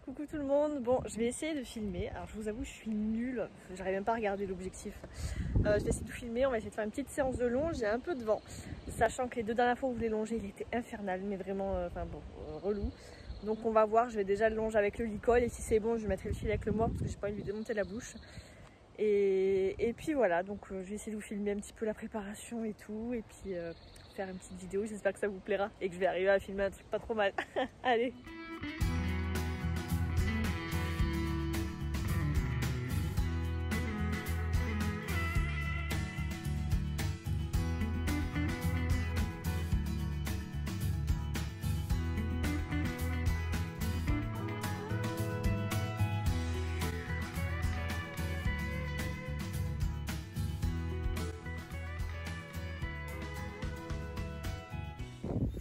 Coucou tout le monde, bon je vais essayer de filmer, alors je vous avoue je suis nulle, j'arrive même pas à regarder l'objectif. Je vais essayer de filmer, on va essayer de faire une petite séance de longe, j'ai un peu de vent, sachant que les 2 dernières fois où je l'ai longé il était infernal, mais vraiment relou. Donc on va voir, je vais déjà le longer avec le licol et si c'est bon je mettrai le fil avec le mort parce que j'ai pas envie de lui démonter la bouche. Et puis voilà, donc je vais essayer de vous filmer un petit peu la préparation et tout, et puis faire une petite vidéo, j'espère que ça vous plaira et que je vais arriver à filmer un truc pas trop mal. Allez!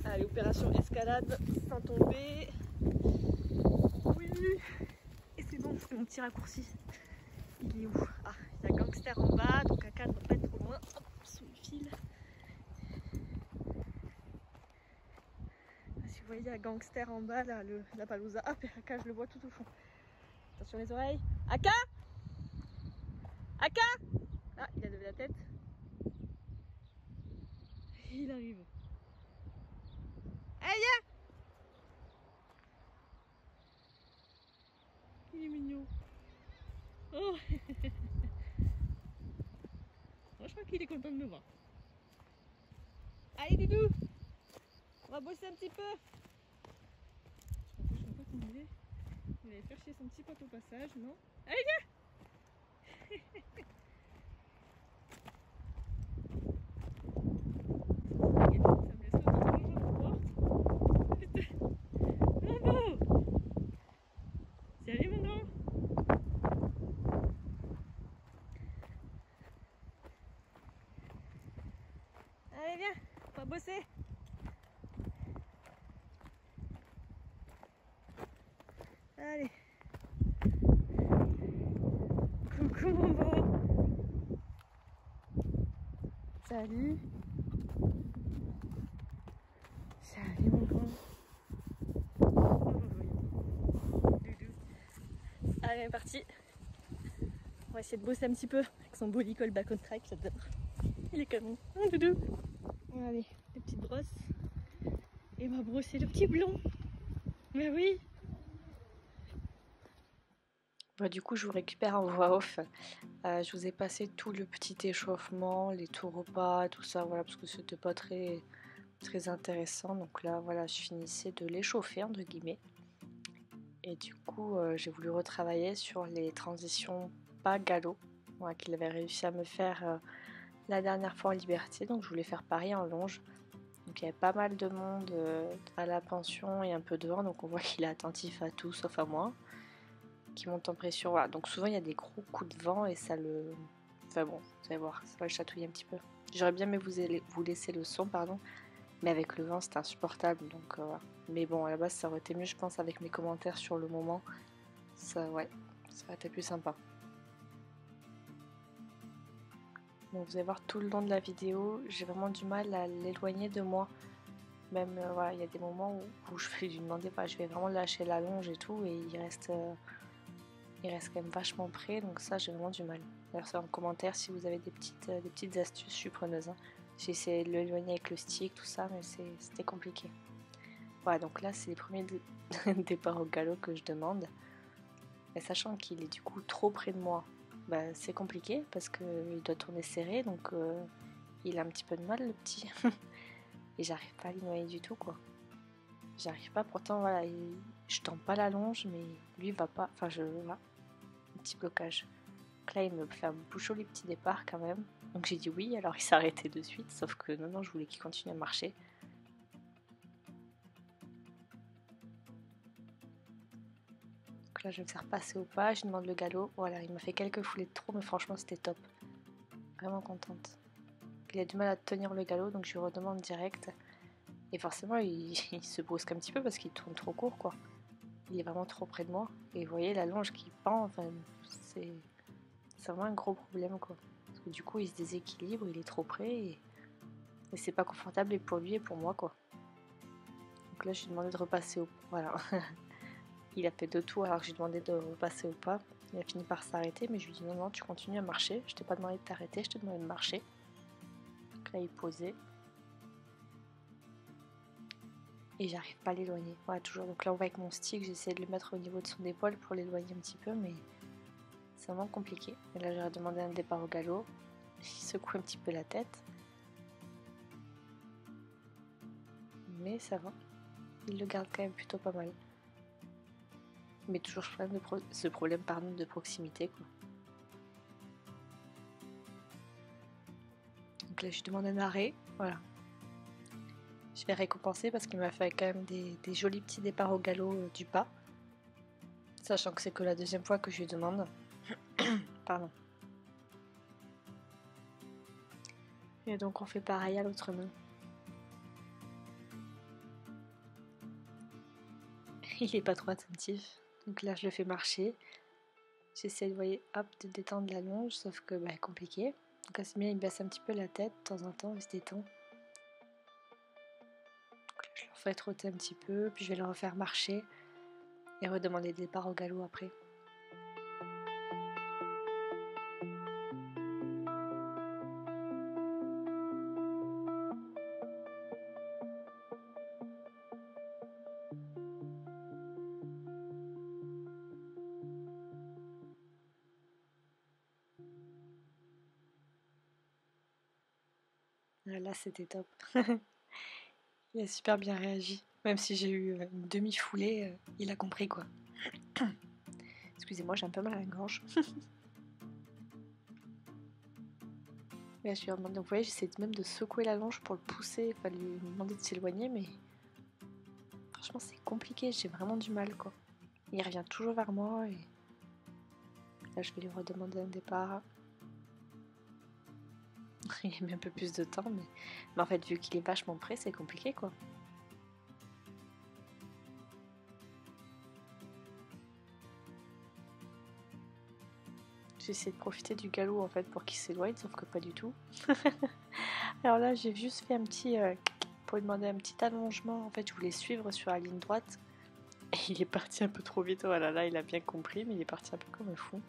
Allez, opération escalade sans tomber. Oui. Et c'est bon, c'est mon petit raccourci. Il est où? Ah, il y a Gangster en bas, donc Aka ne doit pas être trop loin. Hop, sous le fil. Si vous voyez, il y a Gangster en bas, là, la Palouza. Hop, et Aka, je le vois tout au fond. Attention les oreilles. Aka! Aka! Ah, il a levé la tête. Il arrive. Allez, viens! Il est mignon. Oh. Moi, je crois qu'il est content de me voir. Allez, Doudou! On va bosser un petit peu. Je ne sais pas comment il est. Il allait faire chier son petit pote au passage, non? Allez, viens! Ça me laisse pas dans la porte. Putain! Mon beau! C'est allé, mon grand? Allez, viens! On va bosser! Allez! Coucou, mon beau! Salut! Salut, mon grand! Allez, on est parti! On va essayer de bosser un petit peu avec son beau licol back on track, j'adore. Il est canon. Doudou. Allez, les petites brosses. Et on va brosser le petit blond. Mais oui. Bon, du coup, je vous récupère en voix off. Je vous ai passé tout le petit échauffement, les tours repas, tout ça, voilà, parce que c'était pas très intéressant. Donc là, voilà, je finissais de l'échauffer, entre guillemets. Et du coup, j'ai voulu retravailler sur les transitions pas galop, voilà, qu'il avait réussi à me faire la dernière fois en liberté. Donc je voulais faire pareil en longe. Donc il y avait pas mal de monde à la pension et un peu de vent, donc on voit qu'il est attentif à tout sauf à moi, qui monte en pression. Voilà. Donc souvent il y a des gros coups de vent et ça le... Enfin bon, vous allez voir, ça va le chatouiller un petit peu. J'aurais bien aimé vous laisser le son, pardon, mais avec le vent c'était insupportable, donc voilà. Mais bon, à la base ça aurait été mieux je pense avec mes commentaires sur le moment. Ça, ouais, ça aurait été plus sympa. Donc vous allez voir tout le long de la vidéo, j'ai vraiment du mal à l'éloigner de moi. Même voilà, il y a des moments où je vais lui demander, bah, je vais vraiment lâcher la longe et tout, et il reste quand même vachement près, donc ça j'ai vraiment du mal. D'ailleurs, c'est en commentaire si vous avez des petites astuces, je suis preneuse. Hein. J'ai essayé de l'éloigner avec le stick, tout ça, mais c'était compliqué. Voilà, donc là c'est les premiers départs au galop que je demande. Et sachant qu'il est du coup trop près de moi, bah, c'est compliqué parce qu'il doit tourner serré, donc il a un petit peu de mal le petit. Et j'arrive pas à lui noyer du tout, quoi. J'arrive pas, pourtant voilà, je tends pas la longe, mais lui va pas, enfin voilà, un petit blocage. Donc là il me fait un bouchon les petits départs quand même. Donc j'ai dit oui, alors il s'est arrêté de suite, sauf que non, je voulais qu'il continue à marcher. Donc là je vais me faire passer au pas, je demande le galop. Voilà, il m'a fait quelques foulées de trop, mais franchement c'était top. Vraiment contente. Il a du mal à tenir le galop, donc je lui redemande direct. Et forcément, il se brusque un petit peu parce qu'il tourne trop court, quoi. Il est vraiment trop près de moi. Et vous voyez la longe qui pend, enfin, c'est vraiment un gros problème, quoi. Parce que du coup, il se déséquilibre, il est trop près et c'est pas confortable et pour lui et pour moi, quoi. Donc là, je lui ai demandé de repasser au... Voilà. Il a fait 2 tours alors que j'ai demandé de repasser ou pas. Il a fini par s'arrêter, mais je lui ai dit non, non, tu continues à marcher. Je t'ai pas demandé de t'arrêter, je t'ai demandé de marcher. Donc là, il posait. Et j'arrive pas à l'éloigner. Voilà, toujours. Donc là, on va avec mon stick, j'essaie de le mettre au niveau de son épaule pour l'éloigner un petit peu, mais c'est vraiment compliqué. Et là, j'aurais demandé un départ au galop. Il secoue un petit peu la tête. Mais ça va. Il le garde quand même plutôt pas mal. Mais toujours ce problème de proximité, quoi. Donc là, je lui demande un arrêt. Voilà. Je vais récompenser parce qu'il m'a fait quand même des jolis petits départs au galop du pas. Sachant que c'est que la deuxième fois que je lui demande. Pardon. Et donc on fait pareil à l'autre main. Il est pas trop attentif. Donc là je le fais marcher. J'essaie de, voyez, hop, de détendre la longe, sauf que bah compliqué. Donc là c'est bien, il baisse un petit peu la tête de temps en temps, il se détend. Donc là, je le refais trotter un petit peu, puis je vais le refaire marcher et redemander des départs au galop après. Là c'était top. Il a super bien réagi. Même si j'ai eu une demi-foulée, il a compris quoi. Excusez-moi, j'ai un peu mal à la gorge. Là, je lui demande, donc vous voyez, j'essaie même de secouer la longe pour le pousser, enfin lui demander de s'éloigner, mais franchement c'est compliqué, j'ai vraiment du mal quoi. Il revient toujours vers moi et là je vais lui redemander un départ. Il a mis un peu plus de temps, mais en fait vu qu'il est vachement près, c'est compliqué quoi. J'essaie de profiter du galop en fait pour qu'il s'éloigne, sauf que pas du tout. Alors là j'ai juste fait un petit pour lui demander un petit allongement. En fait je voulais suivre sur la ligne droite et il est parti un peu trop vite. Voilà, là il a bien compris, mais il est parti un peu comme un fou.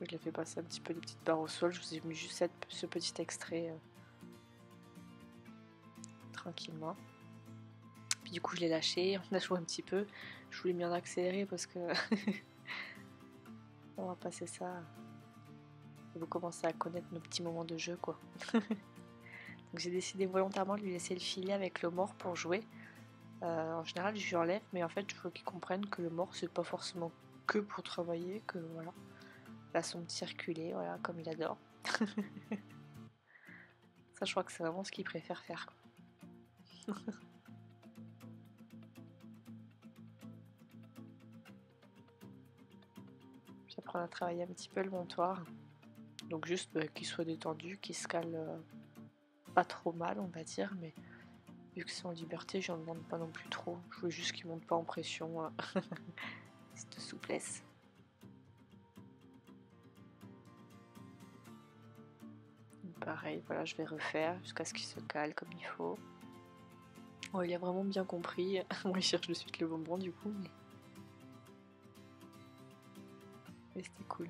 Je l'ai fait passer un petit peu des petites barres au sol. Je vous ai mis juste ce petit extrait tranquillement. Puis du coup je l'ai lâché, on a joué un petit peu. Je voulais bien accélérer parce que on va passer ça. Et vous commencez à connaître nos petits moments de jeu quoi. Donc j'ai décidé volontairement de lui laisser le filet avec le mort pour jouer. En général je lui enlève, mais en fait il faut qu'il comprenne que le mort c'est pas forcément que pour travailler, que voilà. Là son petit circuler, voilà, comme il adore. Ça je crois que c'est vraiment ce qu'il préfère faire quoi. J'apprends à travailler un petit peu le montoir. Donc juste qu'il soit détendu, qu'il se cale pas trop mal on va dire, mais vu que c'est en liberté, j'en demande pas non plus trop. Je veux juste qu'il monte pas en pression. Cette souplesse. Pareil, voilà, je vais refaire jusqu'à ce qu'il se cale comme il faut. Oh, il a vraiment bien compris. Moi, il cherche de suite le bonbon du coup, mais c'était cool.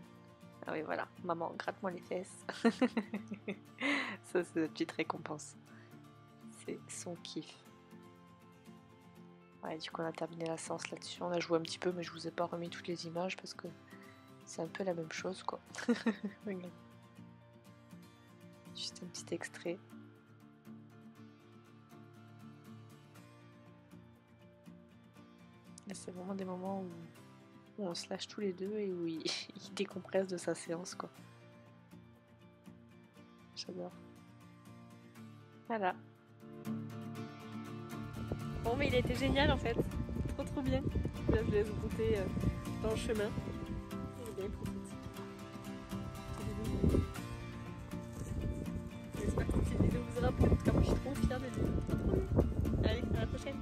Ah oui, voilà, maman, gratte-moi les fesses. Ça, c'est la petite récompense. C'est son kiff. Ouais, du coup, on a terminé la séance là-dessus. On a joué un petit peu, mais je vous ai pas remis toutes les images parce que c'est un peu la même chose, quoi. Regarde. Juste un petit extrait. Là, c'est vraiment des moments où on se lâche tous les deux et où il décompresse de sa séance, quoi. J'adore. Voilà. Bon, mais il a été génial en fait. Trop bien. Là, je laisse goûter dans le chemin. Il est bien profité. J'espère que cette vidéo vous aura plu. En tout cas, moi je suis trop fière de lui. Trop bien. Allez, à la prochaine.